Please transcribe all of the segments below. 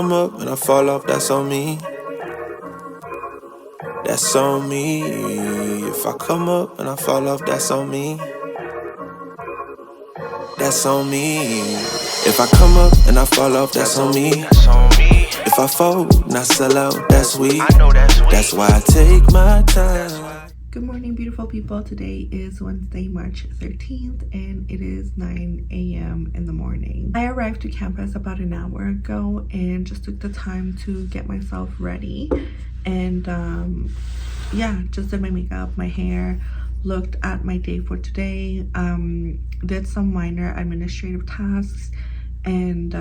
Come up and I fall off, that's on me. That's on me. If I come up and I fall off, that's on me. That's on me. If I come up and I fall off, that's on me. If I fold, not sell out, that's weak. That's why I take my time. Good morning, beautiful people. Today is Wednesday, March 13th, and it is 9 a.m. in the morning. I arrived to campus about an hour ago and just took the time to get myself ready. And yeah, just did my makeup, my hair, looked at my day for today, did some minor administrative tasks, and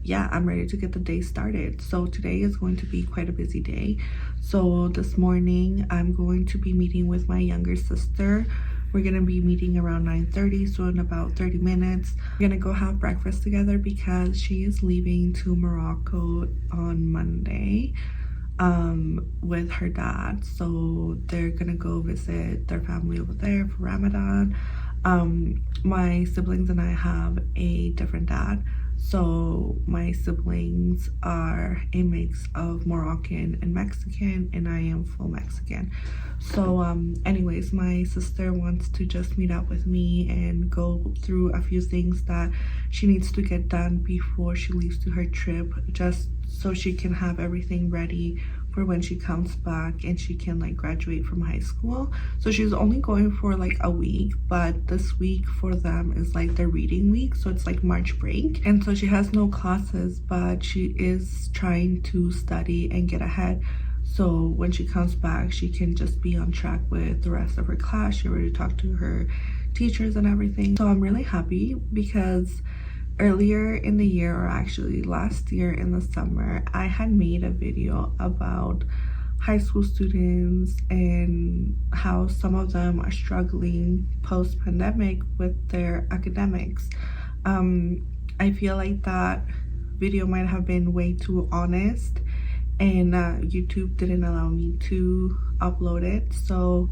yeah, I'm ready to get the day started. So today is going to be quite a busy day. So this morning I'm going to be meeting with my younger sister. We're gonna be meeting around 9:30, so in about 30 minutes we're gonna go have breakfast together because she is leaving to Morocco on Monday with her dad. So they're gonna go visit their family over there for Ramadan. My siblings and I have a different dad, so my siblings are a mix of Moroccan and Mexican, and I am full Mexican. So anyways, my sister wants to just meet up with me and go through a few things that she needs to get done before she leaves to her trip, just so she can have everything ready for when she comes back and she can like graduate from high school. So she's only going for like a week, but this week for them is like their reading week, so it's like March break, and so she has no classes, but she is trying to study and get ahead, so when she comes back she can just be on track with the rest of her class. She already talked to her teachers and everything. So I'm really happy because earlier in the year, or actually last year in the summer, I had made a video about high school students and how some of them are struggling post-pandemic with their academics. I feel like that video might have been way too honest, and YouTube didn't allow me to upload it, so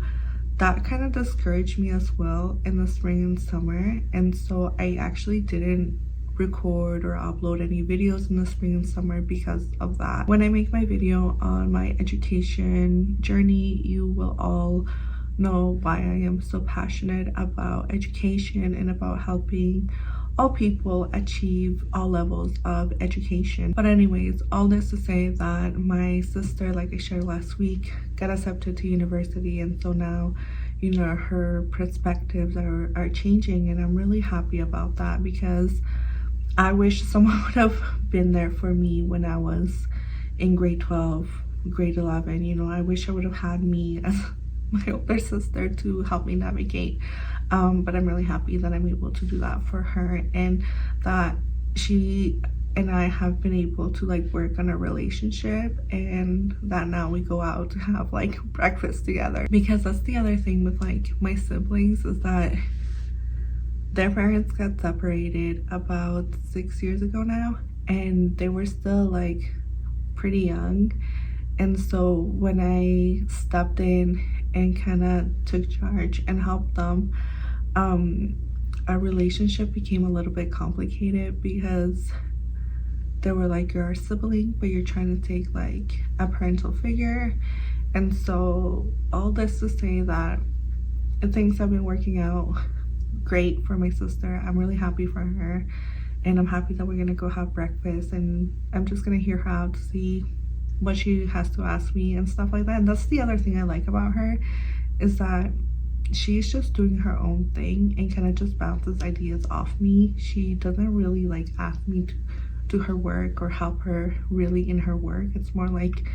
that kind of discouraged me as well in the spring and summer. And so I actually didn't record or upload any videos in the spring and summer because of that. When I make my video on my education journey, you will all know why I am so passionate about education and about helping all people achieve all levels of education. But anyways, all this to say that my sister, like I shared last week, got accepted to university, and so now, you know, her perspectives are changing, and I'm really happy about that because I wish someone would have been there for me when I was in grade 12, grade 11. You know, I wish I would have had me as my older sister to help me navigate. But I'm really happy that I'm able to do that for her, and that she and I have been able to like work on a relationship, and that now we go out to have like breakfast together. Because that's the other thing with like my siblings, is that their parents got separated about 6 years ago now, and they were still like pretty young. And so when I stepped in and kind of took charge and helped them, our relationship became a little bit complicated because they were like, you're our sibling, but you're trying to take like a parental figure. And so all this to say that things have been working out great for my sister. I'm really happy for her, and I'm happy that we're gonna go have breakfast, and I'm just gonna hear her out to see what she has to ask me and stuff like that. And that's the other thing I like about her, is that she's just doing her own thing and kind of just bounces ideas off me. She doesn't really like ask me to do her work or help her really in her work. It's more like,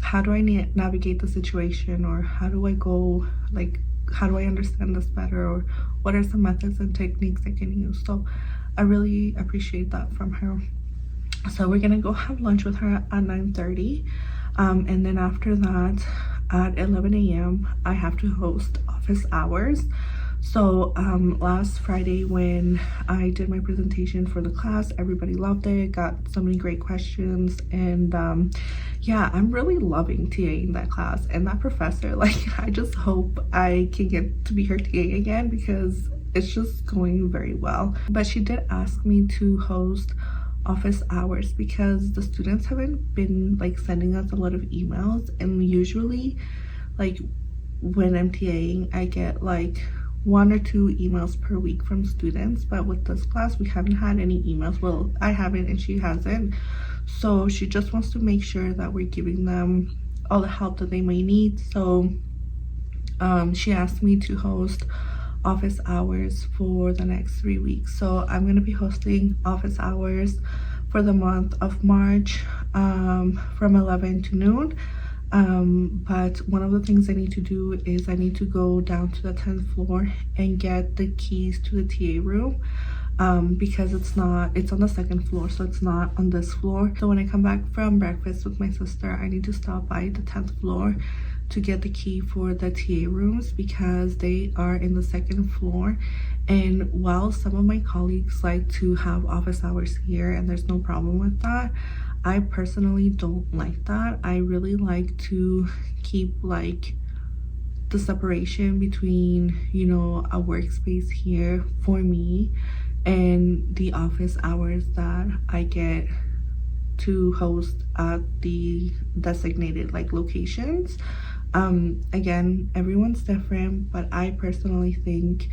how do I navigate the situation, or how do I go, like, how do I understand this better, or what are some methods and techniques I can use? So I really appreciate that from her. So we're gonna go have lunch with her at 9:30, and then after that at 11 a.m. I have to host office hours. So last Friday when I did my presentation for the class, everybody loved it, got so many great questions, and yeah, I'm really loving TAing that class and that professor. Like, I just hope I can get to be her TA again because it's just going very well. But she did ask me to host office hours because the students haven't been like sending us a lot of emails, and usually like when I'm TAing I get like 1 or 2 emails per week from students, but with this class we haven't had any emails. Well, I haven't and she hasn't, so she just wants to make sure that we're giving them all the help that they may need. So she asked me to host office hours for the next 3 weeks. So I'm going to be hosting office hours for the month of March, from 11 to noon. But one of the things I need to do is I need to go down to the 10th floor and get the keys to the TA room, because it's on the 2nd floor, so it's not on this floor. So when I come back from breakfast with my sister, I need to stop by the 10th floor to get the key for the TA rooms because they are in the 2nd floor. And while some of my colleagues like to have office hours here and there's no problem with that, I personally don't like that. I really like to keep like the separation between, you know, a workspace here for me and the office hours that I get to host at the designated like locations. Again, everyone's different, but I personally think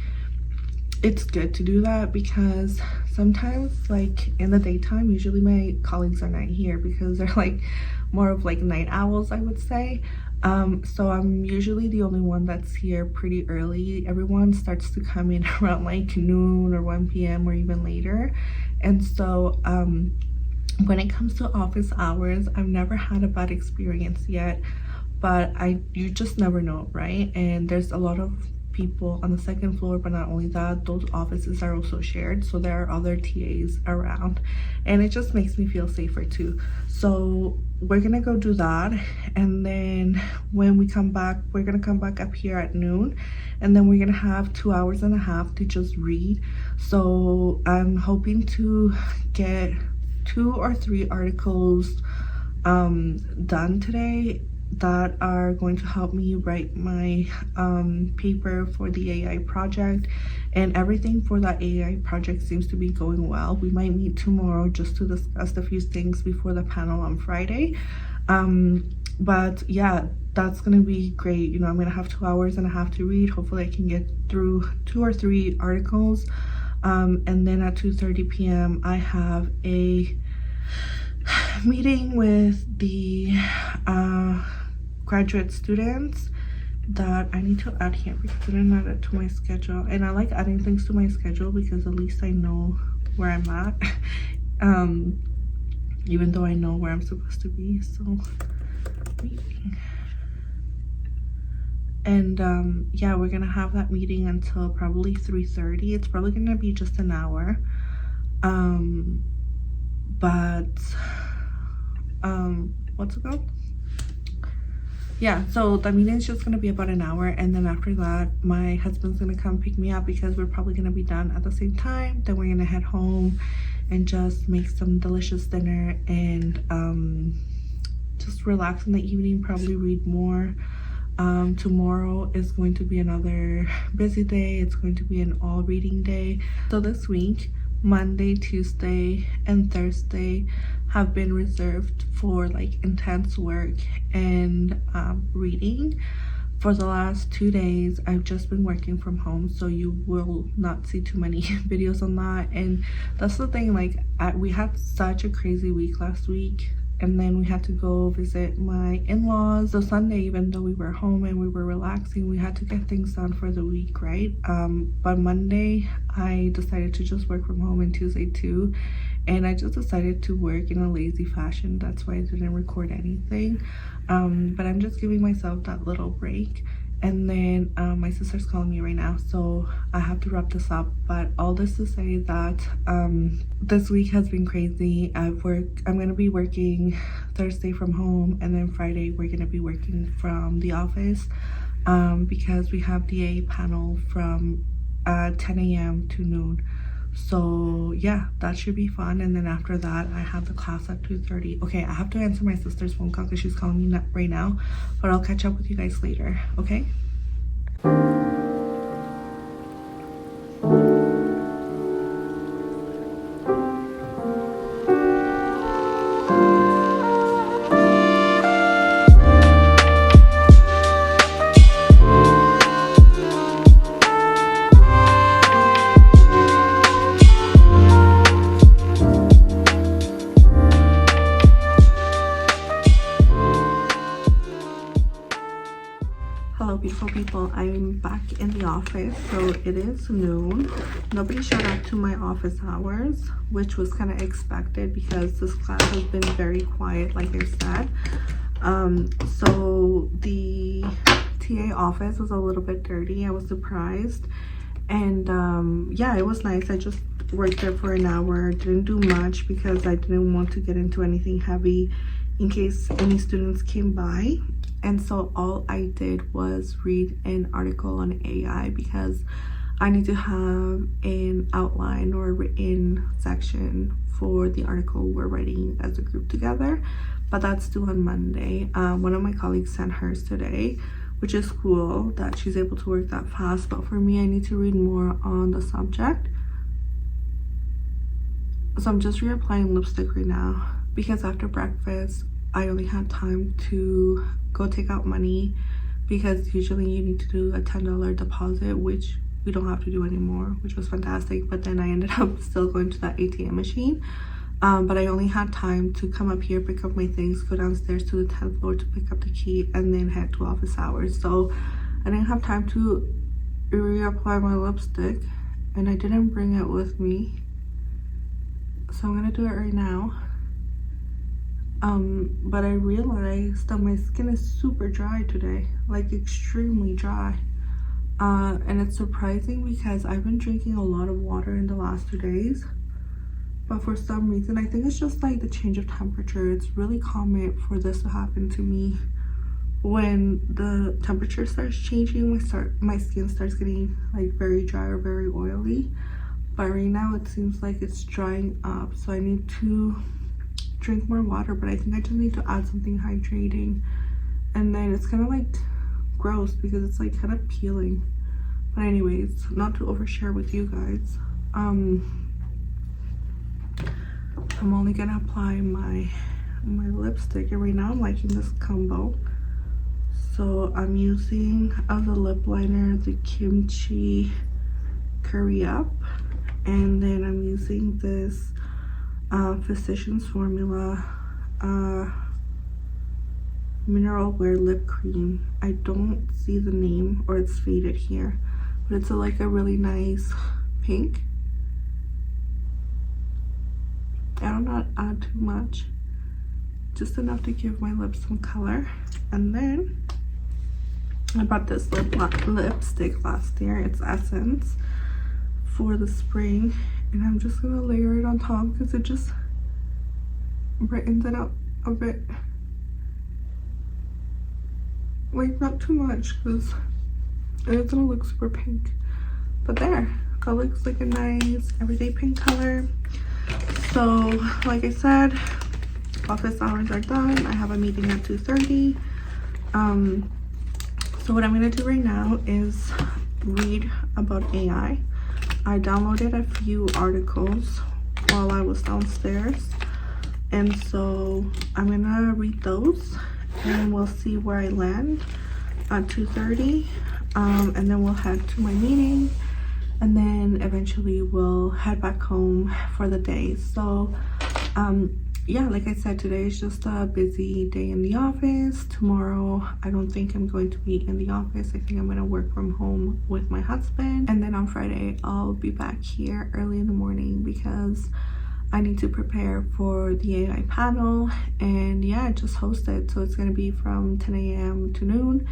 it's good to do that because sometimes like in the daytime, usually my colleagues are not here because they're like more of like night owls, I would say. So I'm usually the only one that's here pretty early. Everyone starts to come in around like noon or 1 p.m. or even later. And so when it comes to office hours, I've never had a bad experience yet, but you just never know, right? And there's a lot of people on the 2nd floor, but not only that, those offices are also shared, so there are other TAs around, and it just makes me feel safer too. So we're gonna go do that, and then when we come back, we're gonna come back up here at noon, and then we're gonna have 2 hours and a half to just read. So I'm hoping to get 2 or 3 articles done today that are going to help me write my paper for the AI project, and everything for that AI project seems to be going well. We might meet tomorrow just to discuss a few things before the panel on Friday, but yeah, that's gonna be great. You know, I'm gonna have 2 hours and a half to read. Hopefully I can get through 2 or 3 articles, and then at 2:30 p.m. I have a meeting with the graduate students that I need to add here because I didn't add it to my schedule, and I like adding things to my schedule because at least I know where I'm at, even though I know where I'm supposed to be. So and yeah, we're gonna have that meeting until probably 3:30. It's probably gonna be just an hour, but what's it called? Yeah, so the meeting's just gonna be about an hour, and then after that my husband's gonna come pick me up because we're probably gonna be done at the same time. Then we're gonna head home and just make some delicious dinner and just relax in the evening, probably read more. Tomorrow is going to be another busy day. It's going to be an all reading day. So this week, Monday, Tuesday, and Thursday have been reserved for like intense work and reading. For the last 2 days, I've just been working from home, so you will not see too many videos on that. And that's the thing, like we had such a crazy week last week, and then we had to go visit my in-laws. So Sunday, even though we were home and we were relaxing, we had to get things done for the week, right? But Monday I decided to just work from home, and Tuesday too, and I just decided to work in a lazy fashion. That's why I didn't record anything, but I'm just giving myself that little break. And then my sister's calling me right now, so I have to wrap this up. But all this to say that this week has been crazy. I'm gonna be working Thursday from home, and then Friday we're gonna be working from the office because we have the A panel from 10 a.m. to noon. So yeah, that should be fun. And then after that I have the class at 2:30. Okay, I have to answer my sister's phone call because she's calling me right now, but I'll catch up with you guys later, okay? So people, I'm back in the office. So it is noon. Nobody showed up to my office hours, which was kind of expected because this class has been very quiet, like I said. So the TA office was a little bit dirty. I was surprised. And yeah, it was nice. I just worked there for an hour. Didn't do much because I didn't want to get into anything heavy in case any students came by. And so all I did was read an article on AI because I need to have an outline or a written section for the article we're writing as a group together. But that's due on Monday. One of my colleagues sent hers today, which is cool that she's able to work that fast. But for me, I need to read more on the subject. So I'm just reapplying lipstick right now because after breakfast, I only had time to go take out money because usually you need to do a $10 deposit, which we don't have to do anymore, which was fantastic. But then I ended up still going to that ATM machine. But I only had time to come up here, pick up my things, go downstairs to the 10th floor to pick up the key, and then head to office hours. So I didn't have time to reapply my lipstick, and I didn't bring it with me. So I'm gonna do it right now. But I realized that my skin is super dry today, like extremely dry. And it's surprising because I've been drinking a lot of water in the last 2 days. But for some reason, I think it's just like the change of temperature. It's really common for this to happen to me. When the temperature starts changing, my skin starts getting like very dry or very oily. But right now it seems like it's drying up. So I need to drink more water, but I think I just need to add something hydrating. And then it's kind of like gross because it's like kind of peeling. But anyways, not to overshare with you guys. I'm only gonna apply my lipstick, and right now I'm liking this combo. So I'm using as a lip liner the Kimchi Curry Up, and then I'm using this Physicians Formula Mineral Wear Lip Cream. I don't see the name, or it's faded here, but it's like a really nice pink. I do not add too much, just enough to give my lips some color. And then I bought this lipstick last year. It's Essence for the spring, and I'm just gonna layer it on top because it just brightens it up a bit. Like not too much because it's gonna look super pink. But there, that looks like a nice everyday pink color. So like I said, office hours are done. I have a meeting at 2:30. So what I'm gonna do right now is read about AI. I downloaded a few articles while I was downstairs, and so I'm gonna read those and we'll see where I land at 2:30. And then we'll head to my meeting, and then eventually we'll head back home for the day. So yeah, like I said, today is just a busy day in the office. Tomorrow I don't think I'm going to be in the office. I think I'm going to work from home with my husband, and then on Friday I'll be back here early in the morning because I need to prepare for the AI panel. And yeah, I just host it, so it's going to be from 10 a.m. to noon.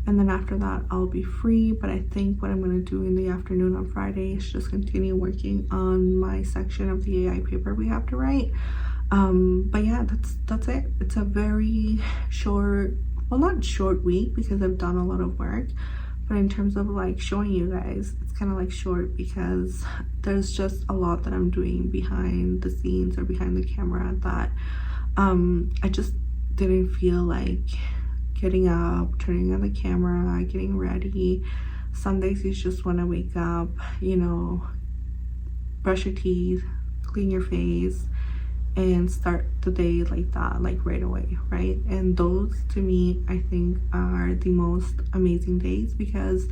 And then after that I'll be free. But I think what I'm going to do in the afternoon on Friday is just continue working on my section of the AI paper we have to write. But yeah, that's it. It's a very short, well, not short week because I've done a lot of work, but in terms of like showing you guys, it's kind of like short because there's just a lot that I'm doing behind the scenes or behind the camera that I just didn't feel like getting up, turning on the camera, getting ready. Some days you just want to wake up, you know, brush your teeth, clean your face, and start the day like that, like right away, right? And those to me, I think, are the most amazing days because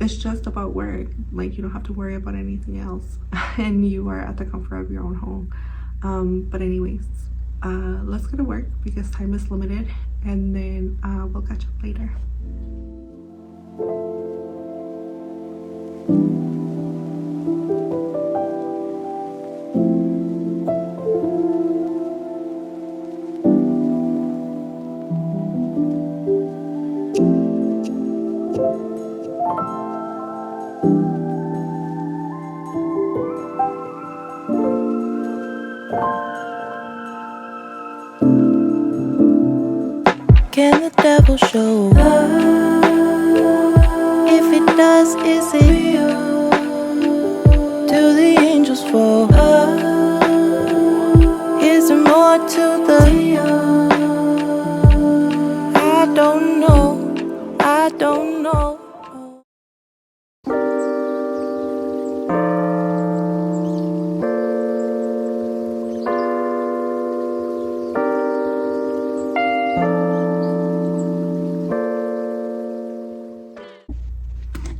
it's just about work. Like you don't have to worry about anything else and you are at the comfort of your own home. But anyways, let's go to work because time is limited, and then we'll catch up later. Can the devil show up? If it does, is it real? Do the angels fall? Is there more to the deal? I don't know, I don't know.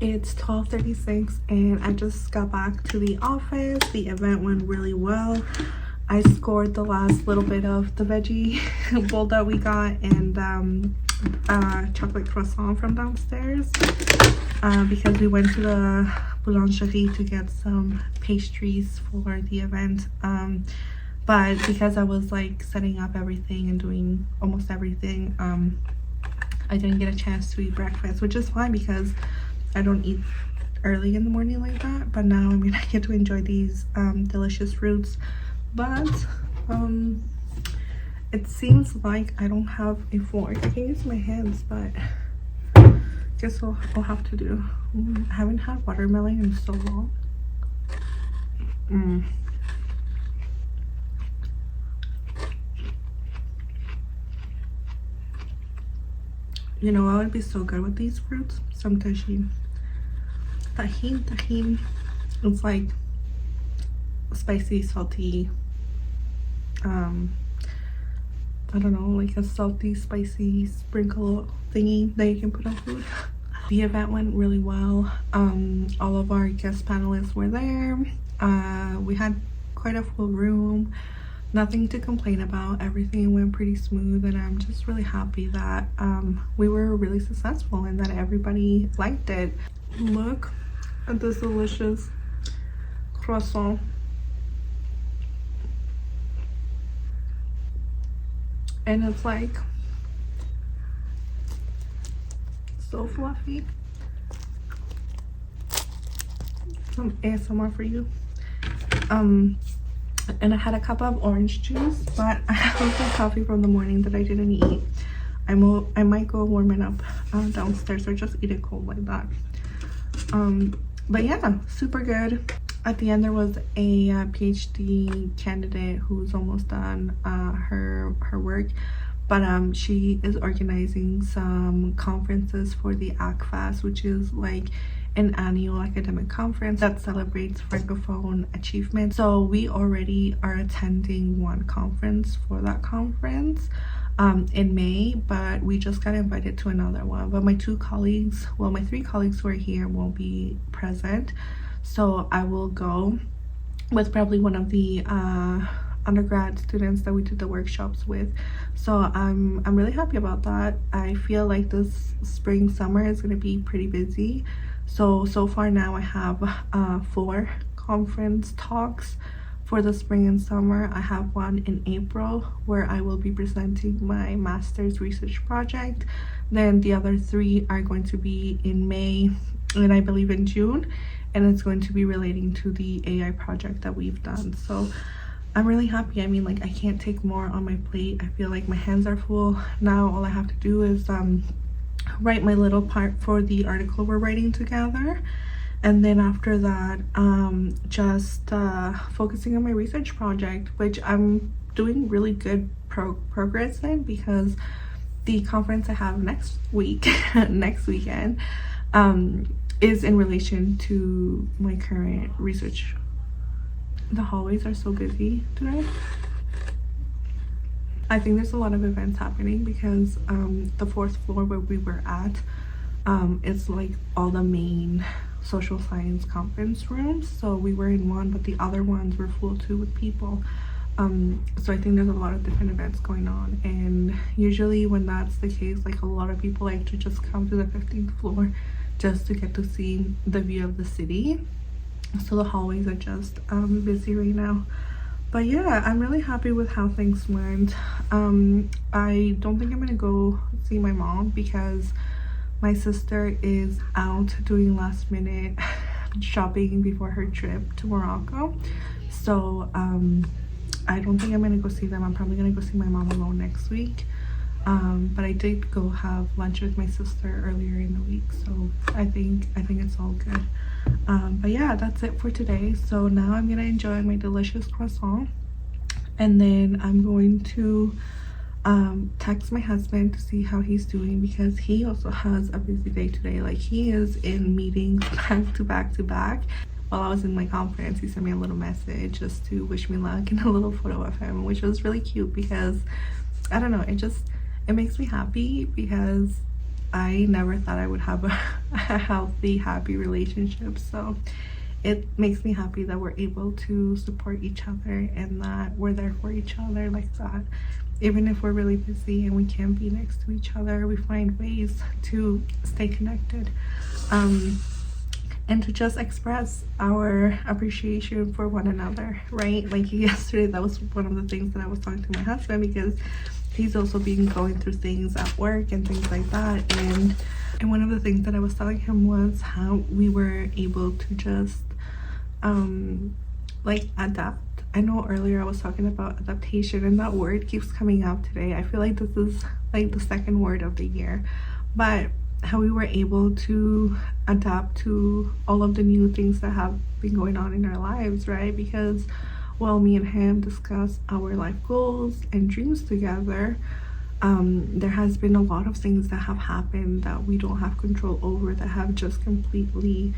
It's 12:36 and I just got back to the office. The event went really well. I scored the last little bit of the veggie bowl that we got and chocolate croissant from downstairs because we went to the boulangerie to get some pastries for the event. But because I was like setting up everything and doing almost everything, I didn't get a chance to eat breakfast, which is fine because I don't eat early in the morning like that. But now I'm gonna get to enjoy these delicious fruits. But it seems like I don't have a fork. I can use my hands, but guess what I'll have to do. I haven't had watermelon in so long. You know, I would be so good with these fruits. Some tajin. Tajin. It's like spicy, salty. I don't know, like a salty, spicy sprinkle thingy that you can put on food. The event went really well. All of our guest panelists were there. We had quite a full room. Nothing to complain about. Everything went pretty smooth, and I'm just really happy that we were really successful and that everybody liked it. Look at this delicious croissant. And it's like so fluffy. Some ASMR for you. And I had a cup of orange juice, but I have some coffee from the morning that I didn't eat. I might go warm it up downstairs or just eat it cold like that. But yeah, super good. At the end there was a PhD candidate who's almost done her work, but she is organizing some conferences for the ACFAS, which is like an annual academic conference that celebrates Francophone achievement. So we already are attending one conference for that conference in May, but we just got invited to another one. But my three colleagues who are here won't be present, so I will go with probably one of the undergrad students that we did the workshops with. So I'm really happy about that. I feel like this spring summer is going to be pretty busy. So far now I have 4 conference talks for the spring and summer. I have one in April where I will be presenting my master's research project. Then the other 3 are going to be in May and I believe in June, and it's going to be relating to the AI project that we've done. So I'm really happy. I mean, like, I can't take more on my plate. I feel like my hands are full now. All I have to do is write my little part for the article we're writing together, and then after that just focusing on my research project, which I'm doing really good progress in, because the conference I have next week next weekend is in relation to my current research. The hallways are so busy today. I think there's a lot of events happening because the 4th floor where we were at, it's like all the main social science conference rooms. So we were in one, but the other ones were full too with people. So I think there's a lot of different events going on, and usually when that's the case, like, a lot of people like to just come to the 15th floor just to get to see the view of the city. So the hallways are just busy right now. But yeah, I'm really happy with how things went. I don't think I'm gonna go see my mom because my sister is out doing last minute shopping before her trip to Morocco. So I don't think I'm gonna go see them. I'm probably gonna go see my mom alone next week. But I did go have lunch with my sister earlier in the week, so I think it's all good. But yeah, that's it for today. So now I'm gonna enjoy my delicious croissant, and then I'm going to text my husband to see how he's doing, because he also has a busy day today. Like, he is in meetings back to back to back. While I was in my conference, he sent me a little message just to wish me luck and a little photo of him, which was really cute because I don't know, it makes me happy because I never thought I would have a healthy, happy relationship. So it makes me happy that we're able to support each other and that we're there for each other like that. Even if we're really busy and we can't be next to each other, we find ways to stay connected. And to just express our appreciation for one another, right? Like yesterday, that was one of the things that I was talking to my husband, because he's also been going through things at work and things like that. And one of the things that I was telling him was how we were able to just like adapt. I know earlier I was talking about adaptation, and that word keeps coming out today. I feel like this is like the second word of the year, but how we were able to adapt to all of the new things that have been going on in our lives, right? Because while me and him discuss our life goals and dreams together, there has been a lot of things that have happened that we don't have control over, that have just completely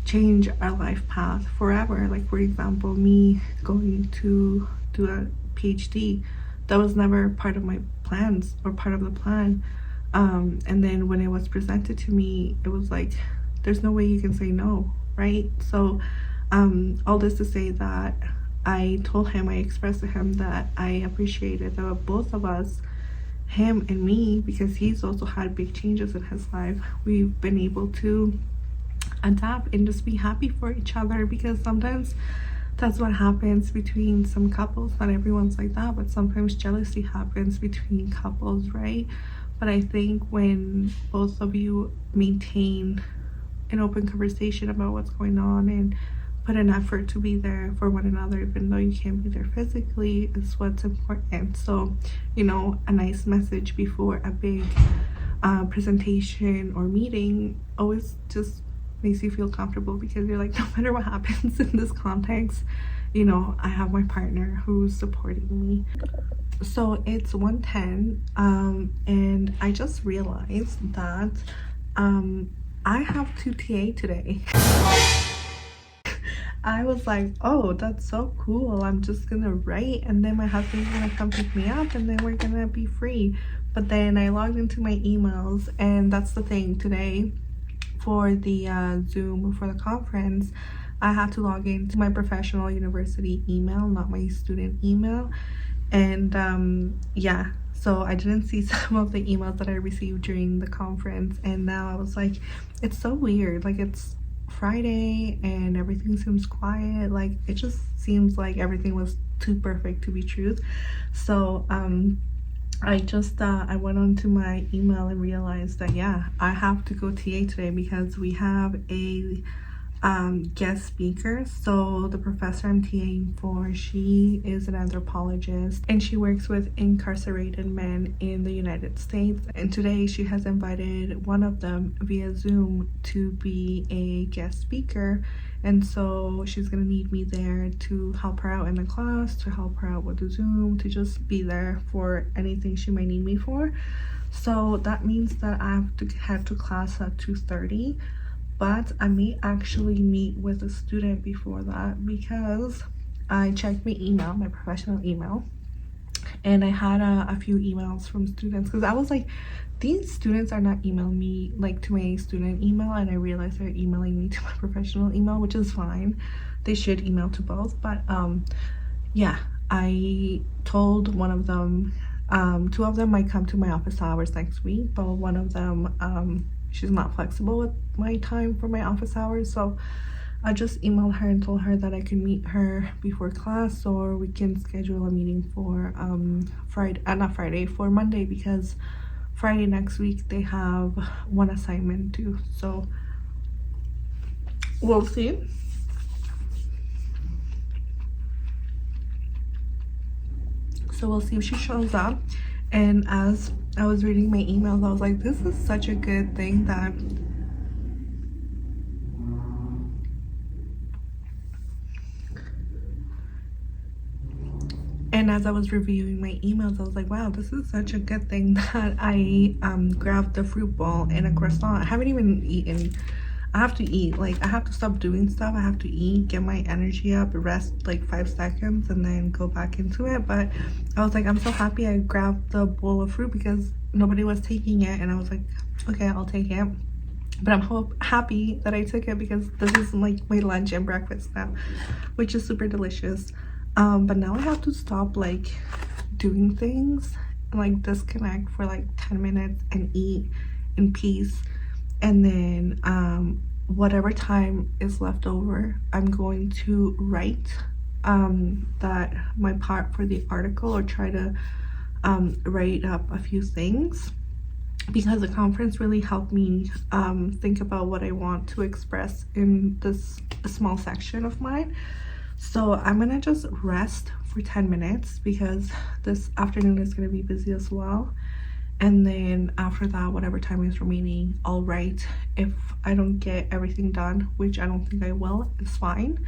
changed our life path forever. Like, for example, me going to do a PhD, that was never part of my plans or part of the plan. And then when it was presented to me, it was like, there's no way you can say no, right? So all this to say that I told him, I expressed to him that I appreciated that both of us, him and me, because he's also had big changes in his life, we've been able to adapt and just be happy for each other. Because sometimes that's what happens between some couples. Not everyone's like that, but sometimes jealousy happens between couples, right? But I think when both of you maintain an open conversation about what's going on and put an effort to be there for one another, even though you can't be there physically, is what's important. So, you know, a nice message before a big presentation or meeting always just makes you feel comfortable, because you're like, no matter what happens in this context, you know, I have my partner who's supporting me. So it's 1:10, and I just realized that I have to TA today. I was like, oh, that's so cool, I'm just gonna write, and then my husband's gonna come pick me up, and then we're gonna be free. But then I logged into my emails, and that's the thing today. For the Zoom for the conference, I had to log into my professional university email, not my student email. And yeah, so I didn't see some of the emails that I received during the conference, and now I was like, it's so weird. Like, it's Friday and everything seems quiet. Like, it just seems like everything was too perfect to be true. So I just I went onto my email and realized that, yeah, I have to go TA today because we have a guest speaker. So the professor I'm TAing for, she is an anthropologist and she works with incarcerated men in the United States. And today she has invited one of them via Zoom to be a guest speaker. And so she's gonna need me there to help her out in the class, to help her out with the Zoom, to just be there for anything she might need me for. So that means that I have to head to class at 2:30. But I may actually meet with a student before that, because I checked my email, my professional email, and I had a few emails from students, because I was like, these students are not emailing me like to my student email, and I realized they're emailing me to my professional email, which is fine. They should email to both. But yeah, I told one of them, two of them might come to my office hours next week, but one of them she's not flexible with my time for my office hours. So I just emailed her and told her that I can meet her before class, or we can schedule a meeting for for Monday, because Friday next week they have one assignment due. So we'll see. So we'll see if she shows up. And as I was reading my emails, I was like, this is such a good thing that as I was reviewing my emails, I was like, wow, this is such a good thing that I grabbed the fruit bowl and a croissant. I haven't even eaten. I have to eat. Like, I have to stop doing stuff. I have to eat, get my energy up, rest like 5 seconds, and then go back into it. But I was like, I'm so happy I grabbed the bowl of fruit because nobody was taking it, and I was like, okay, I'll take it. But I'm happy that I took it because this is like my lunch and breakfast now, which is super delicious. But now I have to stop like doing things and like disconnect for like 10 minutes and eat in peace. And then whatever time is left over, I'm going to write that my part for the article, or try to write up a few things, because the conference really helped me think about what I want to express in this small section of mine. So I'm gonna just rest for 10 minutes because this afternoon is gonna be busy as well. And then after that, whatever time is remaining, I'll write. If I don't get everything done, which I don't think I will, it's fine.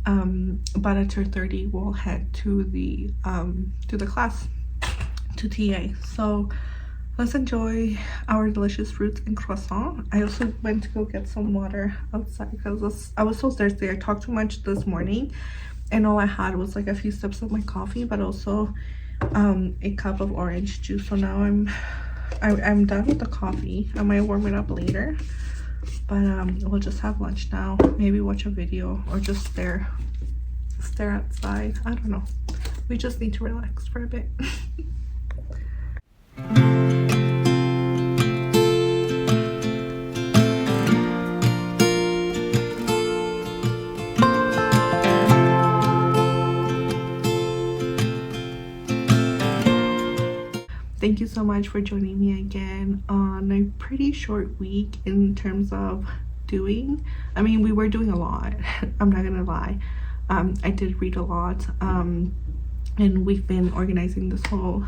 But at 2:30 we'll head to the class, to TA. So let's enjoy our delicious fruits and croissant. I also went to go get some water outside because I was so thirsty. I talked too much this morning, and all I had was like a few sips of my coffee, but also a cup of orange juice. So now I'm done with the coffee. I might warm it up later, but we'll just have lunch now. Maybe watch a video or just stare outside. I don't know. We just need to relax for a bit. Thank you so much for joining me again on a pretty short week in terms of doing. I mean, we were doing a lot. I'm not gonna lie. I did read a lot, and we've been organizing this whole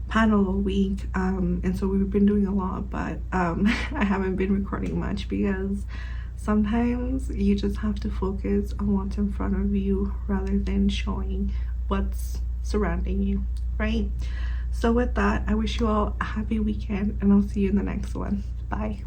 panel all week, and so we've been doing a lot, but I haven't been recording much because sometimes you just have to focus on what's in front of you rather than showing what's surrounding you, right? So with that, I wish you all a happy weekend, and I'll see you in the next one. Bye.